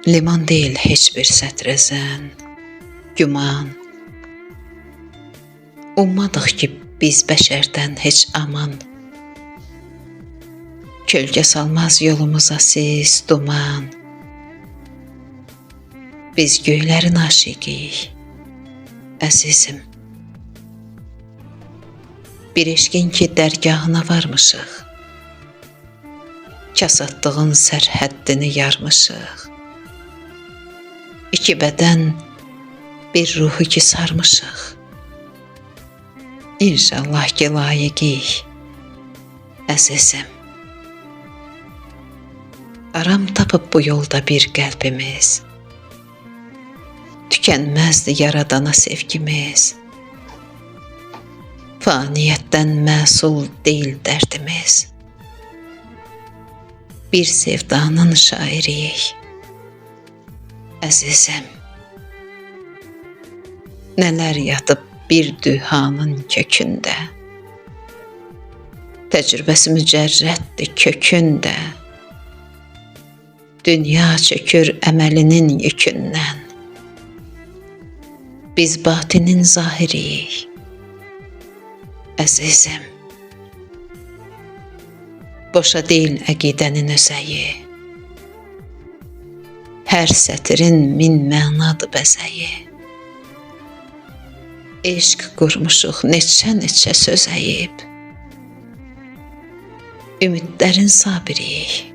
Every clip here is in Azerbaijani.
Liman deyil heç bir sətrəzən, güman. Ummadıq ki, biz bəşərdən heç aman. Kölgə salmaz yolumuza sis, duman. Biz göylərin aşiqiyik, əzizim. Bir eşqin ki, dərgahına varmışıq. Kasadlığın sərhəddini yarmışıq. İki bədən, bir ruhu ki sarmışıq. İnşallah ki layiqik, əzizim. Aram tapıb bu yolda bir qəlbimiz. Tükənməzdi yaradana sevgimiz. Faniyyətdən məsul deyil dərdimiz. Bir sevdanın şairiyik, əzizim. Nələr yatıb bir dühanın kökündə. Təcrübəsi mücərrəddir kökündə. Dünya çökür əməlinin yükündən. Biz batinin zahiriyik, əzizim. Boşa deyil əqidənin özəyi. Hər sətirin min mənadır bəzəyi. Eşq qurmuşuq neçə söz əyib. Ümidlərin sabiriyik,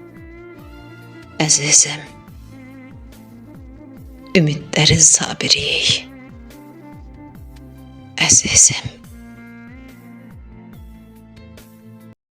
əzizim. Ümidlərin sabiriyik, əzizim.